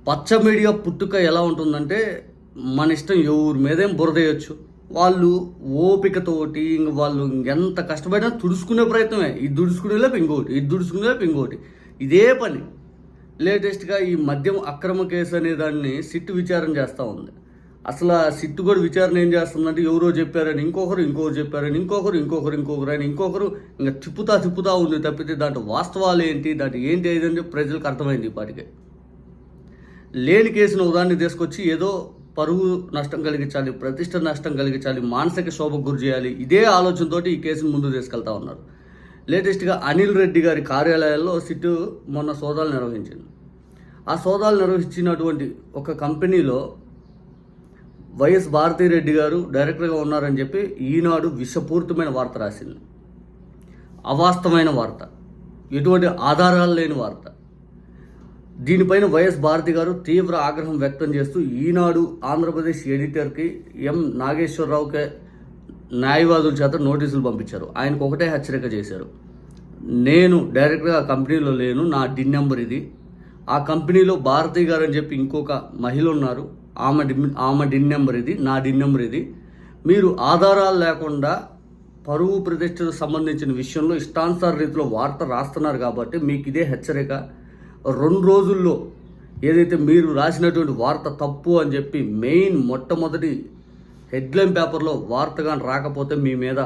పచ్చ మీడియా పుట్టుక ఎలా ఉంటుందంటే మన ఇష్టం ఎవరి మీదేం బురదేయచ్చు. వాళ్ళు ఓపికతోటి ఇంక వాళ్ళు ఎంత కష్టపడినా తుడుచుకునే ప్రయత్నమే. ఇది దుడుచుకునేలోపు ఇంకోటి, ఇది దుడుచుకునేలోపు ఇంకోటి, ఇదే పని. లేటెస్ట్గా ఈ మద్యం అక్రమ కేసు అనే దాన్ని సిట్ విచారణ చేస్తూ ఉంది. అసలు ఆ సిట్ కూడా విచారణ ఏం చేస్తుందంటే ఎవరో చెప్పారని ఇంకొకరు చెప్పారని ఇంకొకరు అని ఇంకొకరు ఇంకా తిప్పుతా ఉంది తప్పితే దాంట్లో వాస్తవాలు ఏంటి, దాంట్లో ఏంటి ఏదంటే ప్రజలకు అర్థమైంది. ఇప్పటికే లేని కేసును ఉదాహరణ తీసుకొచ్చి ఏదో పరువు నష్టం కలిగించాలి, ప్రతిష్ట నష్టం కలిగించాలి, మానసిక శోభకు గురి చేయాలి, ఇదే ఆలోచనతో ఈ కేసును ముందుకు తీసుకెళ్తా ఉన్నారు. లేటెస్ట్గా అనిల్ రెడ్డి గారి కార్యాలయాల్లో సిట్టు మొన్న సోదాలు నిర్వహించింది. ఆ సోదాలు నిర్వహించినటువంటి ఒక కంపెనీలో వైఎస్ భారతిరెడ్డి గారు డైరెక్టర్గా ఉన్నారని చెప్పి ఈనాడు విషపూరితమైన వార్త రాసింది. అవాస్తవమైన వార్త, ఎటువంటి ఆధారాలు లేని వార్త. దీనిపైన వైఎస్ భారతి గారు తీవ్ర ఆగ్రహం వ్యక్తం చేస్తూ ఈనాడు ఆంధ్రప్రదేశ్ ఎడిటర్కి ఎం నాగేశ్వరరావుకే న్యాయవాదుల చేత నోటీసులు పంపించారు. ఆయనకు ఒకటే హెచ్చరిక చేశారు, నేను డైరెక్ట్గా ఆ కంపెనీలో లేను, నా డిన్ నెంబర్ ఇది. ఆ కంపెనీలో భారతి గారు అని చెప్పి ఇంకొక మహిళ ఉన్నారు, ఆమె డిన్ నెంబర్ ఇది, నా డిన్ నెంబర్ ఇది. మీరు ఆధారాలు లేకుండా పరువు ప్రతిష్టకు సంబంధించిన విషయంలో ఇష్టానుసార రీతిలో వార్త రాస్తున్నారు కాబట్టి మీకు ఇదే హెచ్చరిక. 2 రోజుల్లో ఏదైతే మీరు రాసినటువంటి వార్త తప్పు అని చెప్పి మొట్టమొదటి హెడ్లైన్ పేపర్లో వార్తగా రాకపోతే మీ మీద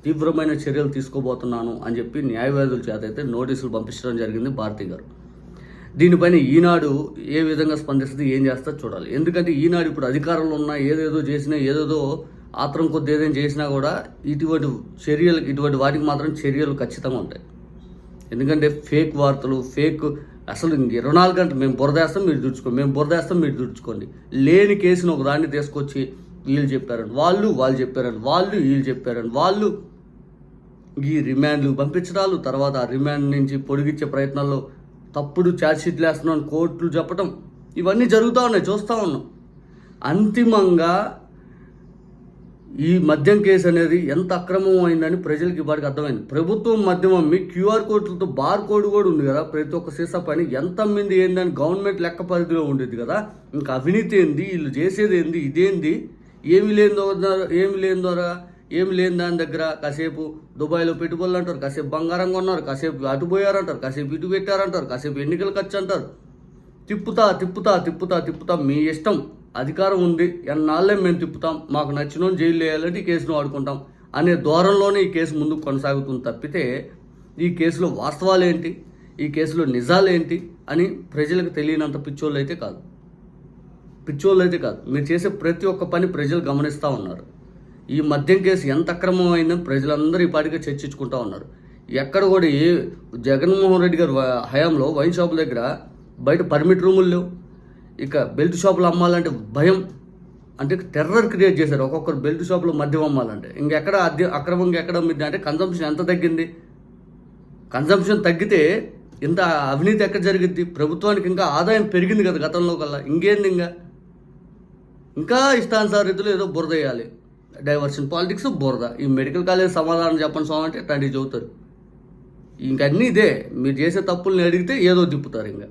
తీవ్రమైన చర్యలు తీసుకోబోతున్నాను అని చెప్పి న్యాయవాదుల చేత అయితే నోటీసులు పంపించడం జరిగింది భారతి గారు. దీనిపైన ఈనాడు ఏ విధంగా స్పందిస్తుంది, ఏం చేస్తా చూడాలి. ఎందుకంటే ఈనాడు ఇప్పుడు అధికారంలో ఉన్న ఏదేదో చేసినా, ఏదేదో ఆత్రం కొద్ది ఏదైనా చేసినా కూడా ఇటువంటి వాటికి మాత్రం చర్యలు ఖచ్చితంగా ఉంటాయి. ఎందుకంటే ఫేక్ వార్తలు, అసలు 24 గంటలు మేము బురదేస్తాం మీరు దుడుచుకోండి, మేము బురదేస్తాం మీరు దుడుచుకోండి. లేని కేసును ఒక దాన్ని తీసుకొచ్చి వీళ్ళు చెప్పారని వాళ్ళు చెప్పారని వీళ్ళు చెప్పారని వాళ్ళు ఈ రిమాండ్లు పంపించడాలు, తర్వాత ఆ రిమాండ్ నుంచి పొడిగించే ప్రయత్నాల్లో తప్పుడు ఛార్జ్షీట్లు వేస్తున్నాను కోర్టులు చెప్పటం, ఇవన్నీ జరుగుతూ ఉన్నాయి, చూస్తూ ఉన్నాం. అంతిమంగా ఈ మద్యం కేసు అనేది ఎంత అక్రమం అయిందని ప్రజలకి ఇప్పటికి అర్థమైంది. ప్రభుత్వం మద్యం అమ్మి క్యూఆర్ కోడ్లతో బార్ కోడ్ కూడా ఉంది కదా, ప్రతి ఒక్క సీసా పైన ఎంత మంది ఏందని గవర్నమెంట్ లెక్క పరిధిలో ఉండేది కదా. ఇంకా అవినీతి ఏంది, వీళ్ళు చేసేది ఏంది, ఇదేంది, ఏమి లేని దాని దగ్గర కాసేపు దుబాయ్లో పెట్టుబడులు అంటారు, కాసేపు బంగారం కొన్నారు, కాసేపు అటు పోయారంటారు, కాసేపు ఇటు పెట్టారంటారు, కాసేపు ఎన్నికల ఖర్చు అంటారు. తిప్పుతా మీ ఇష్టం, అధికారం ఉంది, ఎన్నాళ్ళే మేము తిప్పుతాం, మాకు నచ్చిన జైలు వేయాలంటే ఈ కేసును వాడుకుంటాం అనే ధోరణిలోనే ఈ కేసు ముందుకు కొనసాగుతుంది తప్పితే ఈ కేసులో వాస్తవాలు ఏంటి, ఈ కేసులో నిజాలు ఏంటి అని ప్రజలకు తెలియనంత పిచ్చోళ్ళు అయితే కాదు. మీరు చేసే ప్రతి ఒక్క పని ప్రజలు గమనిస్తూ ఉన్నారు. ఈ మద్యం కేసు ఎంత అక్రమమైందని ప్రజలందరూ ఈ పాటిగా చర్చించుకుంటూ ఉన్నారు. ఎక్కడ కూడా జగన్మోహన్ రెడ్డి గారు హయాంలో వైన్ షాపుల దగ్గర బయట పర్మిట్ రూములు లేవు. ఇక బెల్ట్ షాపులు అమ్మాలంటే భయం, అంటే టెర్రర్ క్రియేట్ చేశారు. ఒక్కొక్కరు బెల్ట్ షాపులో మద్యం అమ్మాలంటే ఇంకెక్కడ అక్రమంగా ఎక్కడ అమ్మింది అంటే కన్సంప్షన్ ఎంత తగ్గింది? కన్సంప్షన్ తగ్గితే ఇంత అవినీతి ఎక్కడ జరిగింది? ప్రభుత్వానికి ఇంకా ఆదాయం పెరిగింది కదా గతంలో కల్లా. ఇంకేంది, ఇంకా ఇష్టానుసార రీతిలో ఏదో బురద వేయాలి, డైవర్షన్ పాలిటిక్స్, బురద. ఈ మెడికల్ కాలేజ్ సమాధానం చెప్పండి స్వామి అంటే తండ్రి చెబుతారు. ఇంకన్నీ ఇదే, మీరు చేసే తప్పుల్ని అడిగితే ఏదో తిప్పుతారు ఇంకా.